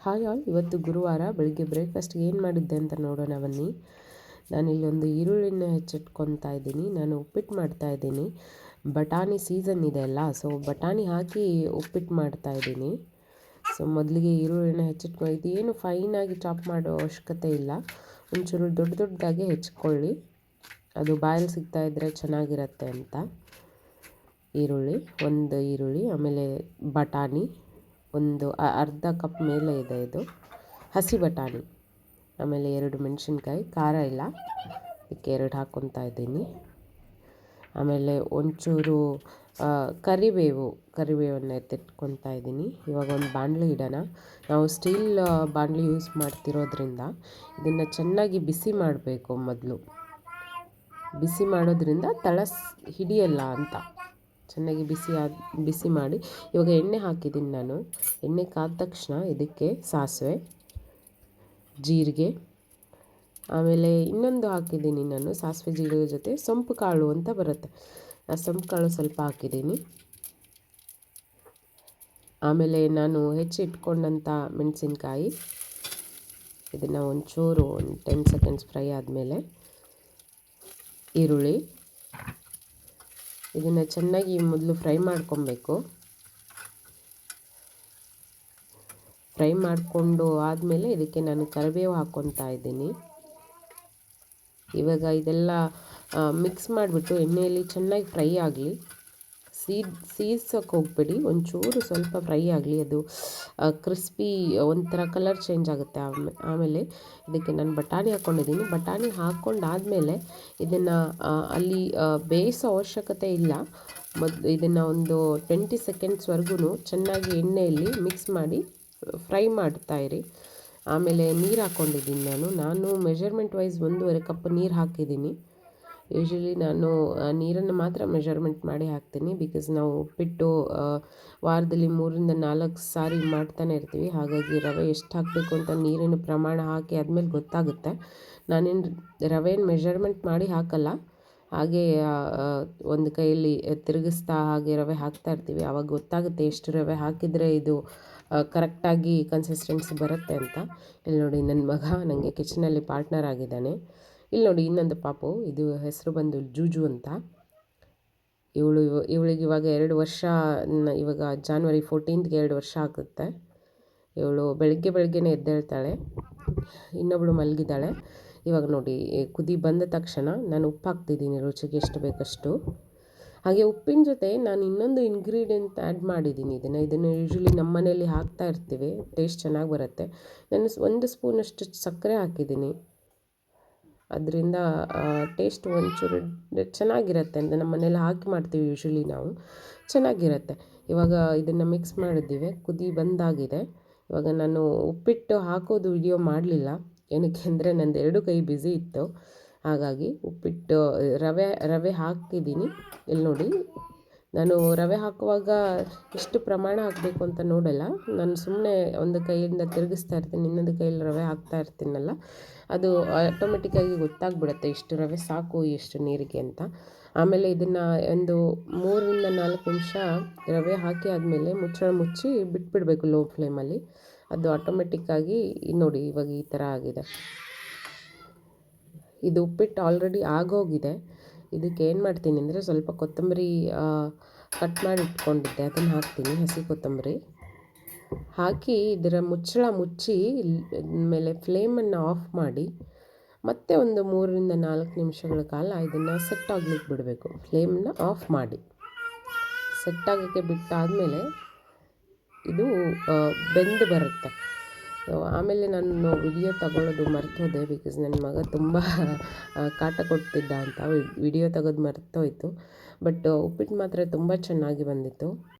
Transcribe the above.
Hi all, ಇವತ್ತು ಗುರುವಾರ ಬೆಳಿಗ್ಗೆ ಬ್ರೇಕ್ಫಾಸ್ಟ್ಗೆ ಏನು ಮಾಡಿದ್ದೆ ಅಂತ ನೋಡೋಣ ಬನ್ನಿ. ನಾನಿಲ್ಲೊಂದು ಈರುಳ್ಳಿನ ಹೆಚ್ಚಿಟ್ಕೊತಾ ಇದ್ದೀನಿ. ನಾನು ಉಪ್ಪಿಟ್ಟು ಮಾಡ್ತಾಯಿದ್ದೀನಿ. ಬಟಾಣಿ ಸೀಸನ್ ಇದೆ ಅಲ್ಲ, ಸೊ ಬಟಾಣಿ ಹಾಕಿ ಉಪ್ಪಿಟ್ಟು ಮಾಡ್ತಾಯಿದ್ದೀನಿ. ಸೊ ಮೊದಲಿಗೆ ಈರುಳ್ಳಿನ ಹೆಚ್ಚಿಟ್ಕೊಂಡು ಏನು ಫೈನಾಗಿ ಚಾಪ್ ಮಾಡೋ ಅವಶ್ಯಕತೆ ಇಲ್ಲ. ಒಂಚೂರು ದೊಡ್ಡ ದೊಡ್ಡದಾಗೆ ಹೆಚ್ಕೊಳ್ಳಿ, ಅದು ಬಾಯಲ್ಲಿ ಸಿಗ್ತಾಯಿದ್ರೆ ಚೆನ್ನಾಗಿರುತ್ತೆ ಅಂತ. ಒಂದು ಈರುಳ್ಳಿ, ಆಮೇಲೆ ಬಟಾಣಿ ಒಂದು ಅರ್ಧ ಕಪ್ ಮೇಲೆ ಇದೆ, ಇದು ಹಸಿ ಬಟಾಣಿ. ಆಮೇಲೆ 2 ಮೆಣಸಿನ್ಕಾಯಿ, ಖಾರ ಇಲ್ಲ ಅದಕ್ಕೆ 2 ಹಾಕ್ಕೊತಾ ಇದ್ದೀನಿ. ಆಮೇಲೆ ಒಂಚೂರು ಕರಿಬೇವನ್ನು ಎತ್ತಿಟ್ಕೊತಾ ಇದ್ದೀನಿ. ಇವಾಗ ಒಂದು ಬಾಣಲಿ ಇಡೋಣ. ನಾವು ಸ್ಟೀಲ್ ಬಾಣಲಿ ಯೂಸ್ ಮಾಡ್ತಿರೋದ್ರಿಂದ ಇದನ್ನು ಚೆನ್ನಾಗಿ ಬಿಸಿ ಮಾಡಬೇಕು. ಮೊದಲು ಬಿಸಿ ಮಾಡೋದ್ರಿಂದ ತಳ ಹಿಡಿಯಲ್ಲ ಅಂತ ಚೆನ್ನಾಗಿ ಬಿಸಿ ಮಾಡಿ. ಇವಾಗ ಎಣ್ಣೆ ಹಾಕಿದ್ದೀನಿ ನಾನು. ಎಣ್ಣೆ ಕಾದ ತಕ್ಷಣ ಇದಕ್ಕೆ ಸಾಸಿವೆ, ಜೀರಿಗೆ, ಆಮೇಲೆ ಇನ್ನೊಂದು ಹಾಕಿದ್ದೀನಿ ನಾನು. ಸಾಸಿವೆ ಜೀರಿಗೆ ಜೊತೆ ಸೊಂಪು ಕಾಳು ಅಂತ ಬರುತ್ತೆ, ಆ ಸೊಂಪು ಕಾಳು ಸ್ವಲ್ಪ ಹಾಕಿದ್ದೀನಿ. ಆಮೇಲೆ ನಾನು ಹೆಚ್ಚಿಟ್ಕೊಂಡಂಥ ಮೆಣಸಿನ್ಕಾಯಿ, ಇದನ್ನು ಒಂಚೂರು 10 ಸೆಕೆಂಡ್ಸ್ ಫ್ರೈ ಆದಮೇಲೆ ಈರುಳ್ಳಿ, ಇದನ್ನು ಚೆನ್ನಾಗಿ ಮೊದಲು ಫ್ರೈ ಮಾಡ್ಕೊಬೇಕು. ಫ್ರೈ ಮಾಡಿಕೊಂಡು ಆದಮೇಲೆ ಇದಕ್ಕೆ ನಾನು ಕರಿಬೇವು ಹಾಕ್ಕೊತಾ ಇದ್ದೀನಿ. ಇವಾಗ ಇದೆಲ್ಲ ಮಿಕ್ಸ್ ಮಾಡಿಬಿಟ್ಟು ಎಣ್ಣೆಯಲ್ಲಿ ಚೆನ್ನಾಗಿ ಫ್ರೈ ಆಗಲಿ. ಸೀಸೋಕ್ಕೆ ಹೋಗ್ಬೇಡಿ, ಒಂಚೂರು ಸ್ವಲ್ಪ ಫ್ರೈ ಆಗಲಿ. ಅದು ಕ್ರಿಸ್ಪಿ ಒಂಥರ ಕಲರ್ ಚೇಂಜ್ ಆಗುತ್ತೆ. ಆಮೇಲೆ ಇದಕ್ಕೆ ನಾನು ಬಟಾಣಿ ಹಾಕ್ಕೊಂಡಿದ್ದೀನಿ. ಬಟಾಣಿ ಹಾಕ್ಕೊಂಡಾದಮೇಲೆ ಇದನ್ನು ಅಲ್ಲಿ ಬೇಯಿಸೋ ಅವಶ್ಯಕತೆ ಇಲ್ಲ. ಇದನ್ನು ಒಂದು 20 ಸೆಕೆಂಡ್ಸ್ವರೆಗೂ ಚೆನ್ನಾಗಿ ಎಣ್ಣೆಯಲ್ಲಿ ಮಿಕ್ಸ್ ಮಾಡಿ ಫ್ರೈ ಮಾಡ್ತಾಯಿರಿ. ಆಮೇಲೆ ನೀರು ಹಾಕ್ಕೊಂಡಿದ್ದೀನಿ ನಾನು ಮೆಜರ್ಮೆಂಟ್ ವೈಸ್ 1.5 ಕಪ್ ನೀರು ಹಾಕಿದ್ದೀನಿ. ಯೂಶ್ವಲಿ ನಾನು ನೀರನ್ನು ಮಾತ್ರ ಮೆಜರ್ಮೆಂಟ್ ಮಾಡಿ ಹಾಕ್ತೀನಿ. ಬಿಕಾಸ್ ನಾವು ಉಪ್ಪಿಟ್ಟು ವಾರದಲ್ಲಿ 3-4 ಸಾರಿ ಮಾಡ್ತಾನೆ ಇರ್ತೀವಿ. ಹಾಗಾಗಿ ರವೆ ಎಷ್ಟು ಹಾಕಬೇಕು ಅಂತ ನೀರಿನ ಪ್ರಮಾಣ ಹಾಕಿ ಆದಮೇಲೆ ಗೊತ್ತಾಗುತ್ತೆ. ನಾನೇನು ರವೆಯನ್ನು ಮೆಜರ್ಮೆಂಟ್ ಮಾಡಿ ಹಾಕಲ್ಲ, ಹಾಗೆ ಒಂದು ಕೈಯಲ್ಲಿ ತಿರುಗಿಸ್ತಾ ಹಾಗೆ ರವೆ ಹಾಕ್ತಾ ಇರ್ತೀವಿ. ಆವಾಗ ಗೊತ್ತಾಗುತ್ತೆ ಎಷ್ಟು ರವೆ ಹಾಕಿದರೆ ಇದು ಕರೆಕ್ಟಾಗಿ ಕನ್ಸಿಸ್ಟೆನ್ಸಿ ಬರುತ್ತೆ ಅಂತ. ಇಲ್ಲಿ ನೋಡಿ, ನನ್ನ ಮಗ ನನಗೆ ಕಿಚನಲ್ಲಿ ಪಾರ್ಟ್ನರ್ ಆಗಿದ್ದಾನೆ. ಇಲ್ಲಿ ನೋಡಿ ಇನ್ನೊಂದು ಪಾಪು, ಇದು ಹೆಸರು ಬಂದು ಜೂಜು ಅಂತ. ಇವಳಿಗೆ ಇವಾಗ 2 ವರ್ಷ. ಇವಾಗ January 14th 2 ವರ್ಷ ಆಗುತ್ತೆ. ಇವಳು ಬೆಳಗ್ಗೆನೇ ಎದ್ದೇಳ್ತಾಳೆ. ಇನ್ನೊಬ್ಬಳು ಮಲಗಿದ್ದಾಳೆ. ಇವಾಗ ನೋಡಿ, ಕುದಿ ಬಂದ ತಕ್ಷಣ ನಾನು ಉಪ್ಪು ಹಾಕ್ತಿದ್ದೀನಿ, ರುಚಿಗೆ ಎಷ್ಟು ಬೇಕಷ್ಟು. ಹಾಗೆ ಉಪ್ಪಿನ ಜೊತೆ ನಾನು ಇನ್ನೊಂದು ಇಂಗ್ರೀಡಿಯೆಂಟ್ ಆ್ಯಡ್ ಮಾಡಿದ್ದೀನಿ. ಇದನ್ನು ಯೂಶ್ವಲಿ ನಮ್ಮ ಮನೇಲಿ ಹಾಕ್ತಾ ಇರ್ತೀವಿ, ಟೇಸ್ಟ್ ಚೆನ್ನಾಗಿ ಬರುತ್ತೆ. ನಾನು 1 ಸ್ಪೂನಷ್ಟು ಸಕ್ಕರೆ ಹಾಕಿದ್ದೀನಿ. ಅದರಿಂದ ಟೇಸ್ಟ್ ಒಂಚೂರು ಚೆನ್ನಾಗಿರುತ್ತೆ ಅಂತ ನಮ್ಮ ಮನೇಲಿ ಹಾಕಿ ಮಾಡ್ತೀವಿ ಯೂಶ್ವಲಿ ನಾವು, ಚೆನ್ನಾಗಿರುತ್ತೆ. ಇವಾಗ ಇದನ್ನು ಮಿಕ್ಸ್ ಮಾಡಿದ್ದೀವಿ, ಕುದಿ ಬಂದಾಗಿದೆ. ಇವಾಗ ನಾನು ಉಪ್ಪಿಟ್ಟು ಹಾಕೋದು ವಿಡಿಯೋ ಮಾಡಲಿಲ್ಲ, ಏನಕ್ಕೆ ಅಂದರೆ ನಂದು 2 ಕೈ ಬ್ಯುಸಿ ಇತ್ತು. ಹಾಗಾಗಿ ಉಪ್ಪಿಟ್ಟು ರವೆ ಹಾಕಿದ್ದೀನಿ. ಇಲ್ಲಿ ನೋಡಿ, ನಾನು ರವೆ ಹಾಕುವಾಗ ಎಷ್ಟು ಪ್ರಮಾಣ ಹಾಕಬೇಕು ಅಂತ ನೋಡಲ್ಲ. ನಾನು ಸುಮ್ಮನೆ ಒಂದು ಕೈಯಿಂದ ತಿರುಗಿಸ್ತಾ ಇರ್ತೀನಿ, ಇನ್ನೊಂದು ಕೈಯಲ್ಲಿ ರವೆ ಹಾಕ್ತಾ ಇರ್ತೀನಲ್ಲ, ಅದು ಆಟೋಮೆಟಿಕ್ಕಾಗಿ ಗೊತ್ತಾಗ್ಬಿಡುತ್ತೆ ಎಷ್ಟು ರವೆ ಸಾಕು ಎಷ್ಟು ನೀರಿಗೆ ಅಂತ. ಆಮೇಲೆ ಇದನ್ನು ಒಂದು 3-4 ನಿಮಿಷ ರವೆ ಹಾಕಿ ಆದಮೇಲೆ ಮುಚ್ಚಳ ಮುಚ್ಚಿ ಬಿಟ್ಬಿಡಬೇಕು ಲೋ ಫ್ಲೇಮಲ್ಲಿ. ಅದು ಆಟೋಮೆಟಿಕ್ಕಾಗಿ ನೋಡಿ ಇವಾಗ ಈ ಥರ ಆಗಿದೆ. ಇದು ಉಪ್ಪಿಟ್ಟು ಆಲ್ರೆಡಿ ಆಗೋಗಿದೆ. ಇದಕ್ಕೆ ಏನು ಮಾಡ್ತೀನಿ ಅಂದರೆ ಸ್ವಲ್ಪ ಕೊತ್ತಂಬರಿ ಕಟ್ ಮಾಡಿ ಇಟ್ಕೊಂಡಿದ್ದೆ, ಅದನ್ನು ಹಾಕ್ತೀನಿ. ಹಸಿ ಕೊತ್ತಂಬರಿ ಹಾಕಿ ಇದರ ಮುಚ್ಚಳ ಮುಚ್ಚಿ ಮೇಲೆ ಫ್ಲೇಮನ್ನು ಆಫ್ ಮಾಡಿ ಮತ್ತೆ ಒಂದು 3-4 ನಿಮಿಷಗಳ ಕಾಲ ಇದನ್ನು ಸೆಟ್ ಆಗ್ಲಿಕ್ಕೆ ಬಿಡಬೇಕು. ಫ್ಲೇಮನ್ನು ಆಫ್ ಮಾಡಿ ಸೆಟ್ ಆಗೋಕ್ಕೆ ಬಿಟ್ಟಾದಮೇಲೆ ಇದು ಬೆಂದು ಬರುತ್ತೆ. ಆಮೇಲೆ ನಾನು ವಿಡಿಯೋ ತಗೊಳ್ಳೋದು ಮರ್ತೋದೆ, ಬಿಕಾಸ್ ನನ್ನ ಮಗ ತುಂಬ ಕಾಟ ಕೊಡ್ತಿದ್ದ ಅಂತ ವಿಡಿಯೋ ತೆಗೆದು ಮರ್ತೋಯ್ತು. ಬಟ್ ಉಪ್ಪಿಟ್ಟು ಮಾತ್ರ ತುಂಬ ಚೆನ್ನಾಗಿ ಬಂದಿತ್ತು.